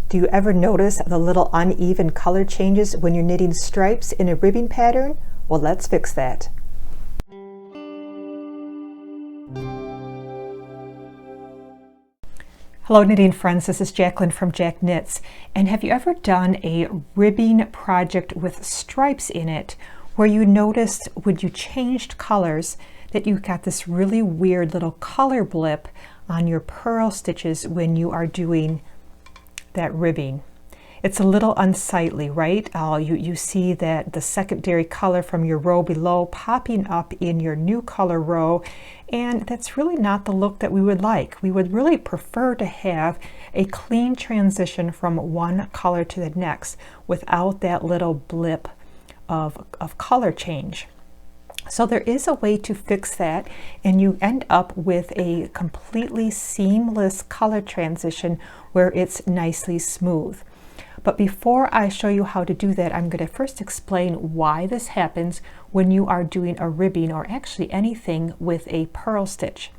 Do you ever notice the little uneven color changes when you're knitting stripes in a ribbing pattern? Well, let's fix that. Hello knitting friends, this is Jacqueline from Jack Knits. And have you ever done a ribbing project with stripes in it where you noticed when you changed colors that you got this really weird little color blip on your purl stitches when you are doing that ribbing? It's a little unsightly, right? You see that the secondary color from your row below popping up in your new color row, and that's really not the look that we would like. We would really prefer to have a clean transition from one color to the next without that little blip of color change. So there is a way to fix that, and you end up with a completely seamless color transition where it's nicely smooth. But before I show you how to do that, I'm going to first explain why this happens when you are doing a ribbing or actually anything with a purl stitch.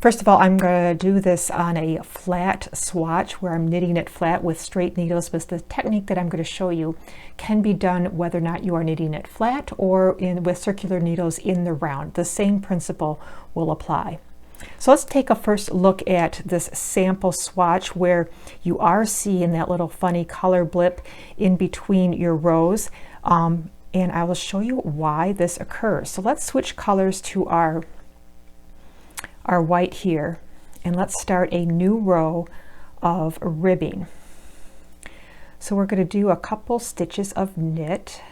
First of all, I'm going to do this on a flat swatch where I'm knitting it flat with straight needles, but the technique that I'm going to show you can be done whether or not you are knitting it flat or with circular needles in the round. The same principle will apply. So let's take a first look at this sample swatch where you are seeing that little funny color blip in between your rows, and I will show you why this occurs. So let's switch colors to our white here, and let's start a new row of ribbing. So we're going to do a couple stitches of knit,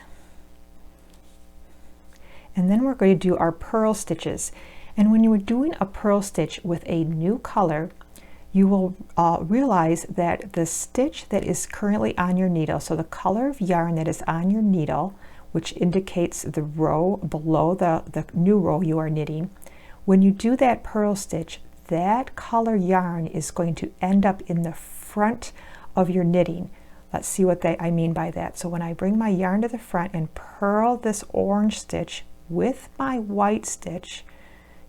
and then we're going to do our purl stitches. And when you are doing a purl stitch with a new color, you will realize that the stitch that is currently on your needle, so the color of yarn that is on your needle, which indicates the row below the new row you are knitting, when you do that purl stitch, that color yarn is going to end up in the front of your knitting. Let's see what I mean by that. So when I bring my yarn to the front and purl this orange stitch with my white stitch,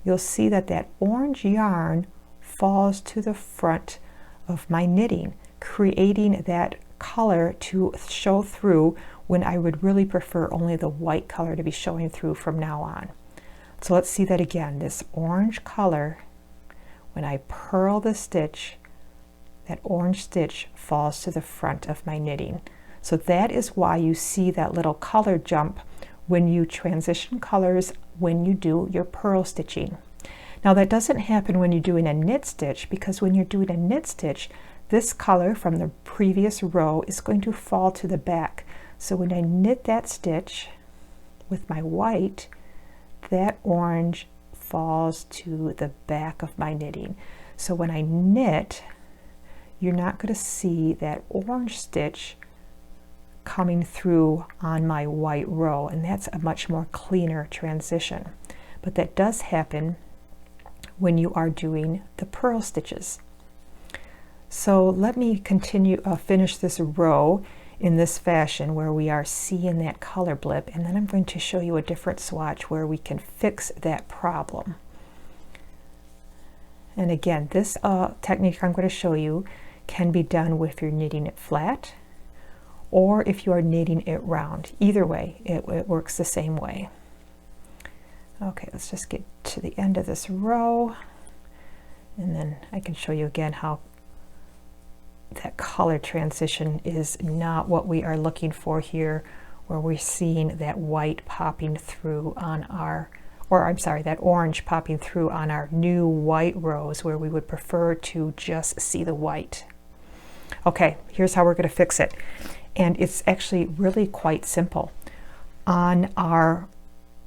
you'll see that that orange yarn falls to the front of my knitting, creating that color to show through when I would really prefer only the white color to be showing through from now on. So let's see that again. This orange color, when I purl the stitch, that orange stitch falls to the front of my knitting. So that is why you see that little color jump when you transition colors when you do your purl stitching. Now that doesn't happen when you're doing a knit stitch, because when you're doing a knit stitch, this color from the previous row is going to fall to the back. So when I knit that stitch with my white, that orange falls to the back of my knitting. So when I knit, you're not going to see that orange stitch coming through on my white row, and that's a much more cleaner transition. But that does happen when you are doing the purl stitches. So let me continue finish this row in this fashion where we are seeing that color blip, and then I'm going to show you a different swatch where we can fix that problem. And again, this technique I'm going to show you can be done if you're knitting it flat or if you are knitting it round. Either way, it works the same way. Okay, let's just get to the end of this row, and then I can show you again how that color transition is not what we are looking for here, where we're seeing that white popping through on our, or I'm sorry, that orange popping through on our new white rows where we would prefer to just see the white. Okay, here's how we're going to fix it. And it's actually really quite simple. On our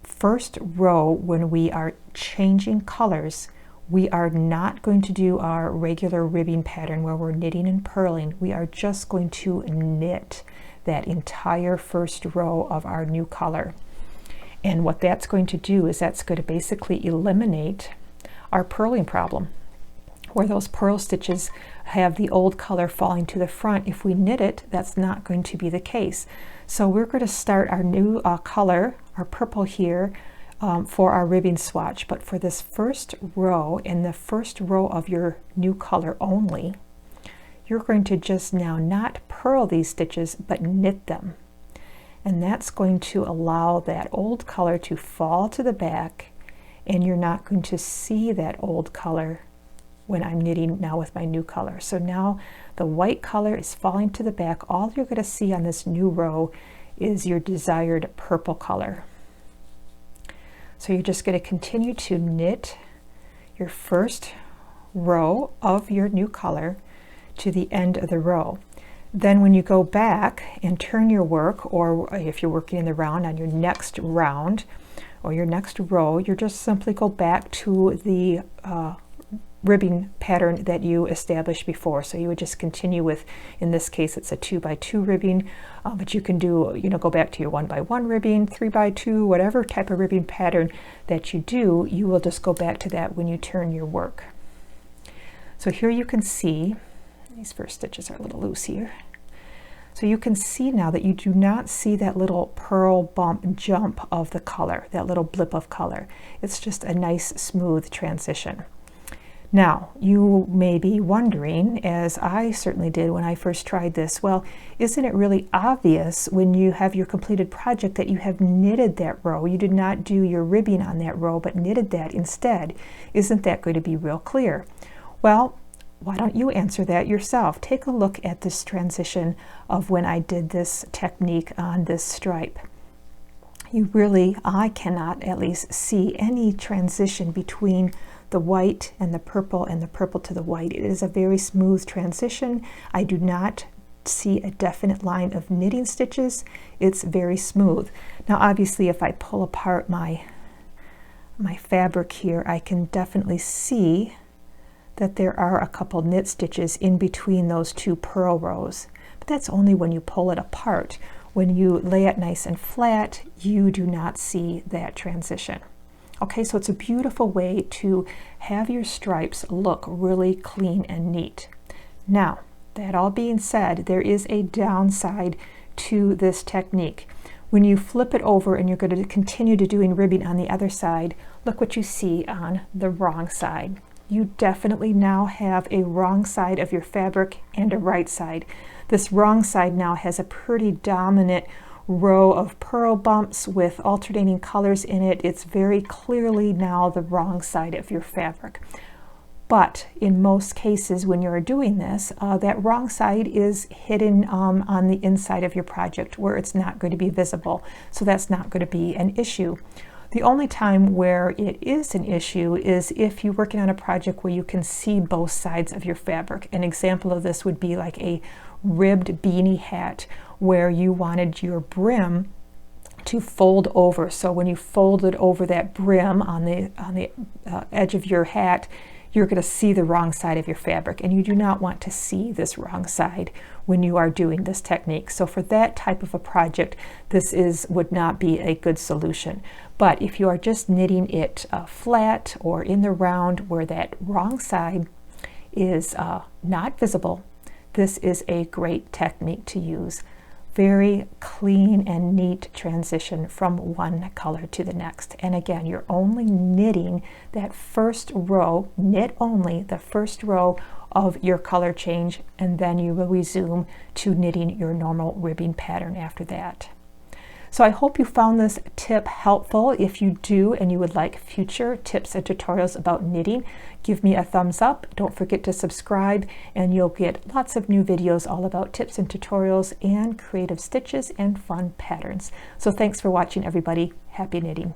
first row, when we are changing colors, we are not going to do our regular ribbing pattern where we're knitting and purling. We are just going to knit that entire first row of our new color. And what that's going to do is that's going to basically eliminate our purling problem, where those purl stitches have the old color falling to the front. If we knit it, that's not going to be the case. So we're going to start our new color, our purple here, for our ribbing swatch. But for this first row, in the first row of your new color only, you're going to just now not purl these stitches, but knit them. And that's going to allow that old color to fall to the back, and you're not going to see that old color when I'm knitting now with my new color. So now the white color is falling to the back. All you're going to see on this new row is your desired purple color. So you're just going to continue to knit your first row of your new color to the end of the row. Then when you go back and turn your work, or if you're working in the round on your next round or your next row, you just simply go back to the ribbing pattern that you established before. So you would just continue with, in this case it's a 2x2 ribbing, but you can do, go back to your 1x1 ribbing, 3x2, whatever type of ribbing pattern that you do, you will just go back to that when you turn your work. So here you can see, these first stitches are a little loose here. So you can see now that you do not see that little purl bump jump of the color, that little blip of color. It's just a nice smooth transition. Now, you may be wondering, as I certainly did when I first tried this, well, isn't it really obvious when you have your completed project that you have knitted that row? You did not do your ribbing on that row, but knitted that instead. Isn't that going to be real clear? Well, why don't you answer that yourself? Take a look at this transition of when I did this technique on this stripe. I cannot at least see any transition between the white and the purple to the white. It is a very smooth transition. I do not see a definite line of knitting stitches. It's very smooth. Now obviously if I pull apart my fabric here, I can definitely see that there are a couple knit stitches in between those two purl rows. But that's only when you pull it apart. When you lay it nice and flat, you do not see that transition. Okay, so it's a beautiful way to have your stripes look really clean and neat. Now, that all being said, there is a downside to this technique. When you flip it over and you're going to continue to doing ribbing on the other side, look what you see on the wrong side. You definitely now have a wrong side of your fabric and a right side. This wrong side now has a pretty dominant row of purl bumps with alternating colors in it. It's very clearly now the wrong side of your fabric. But in most cases when you're doing this, that wrong side is hidden on the inside of your project where it's not going to be visible. So that's not going to be an issue. The only time where it is an issue is if you're working on a project where you can see both sides of your fabric. An example of this would be like a ribbed beanie hat where you wanted your brim to fold over. So when you folded over that brim on the edge of your hat, you're going to see the wrong side of your fabric, and you do not want to see this wrong side when you are doing this technique. So for that type of a project, this would not be a good solution. But if you are just knitting it flat or in the round where that wrong side is not visible, this is a great technique to use. Very clean and neat transition from one color to the next. And again, you're only knitting that first row, knit only the first row of your color change, and then you will resume to knitting your normal ribbing pattern after that. So I hope you found this tip helpful. If you do and you would like future tips and tutorials about knitting, give me a thumbs up. Don't forget to subscribe, and you'll get lots of new videos all about tips and tutorials and creative stitches and fun patterns. So thanks for watching, everybody. Happy knitting.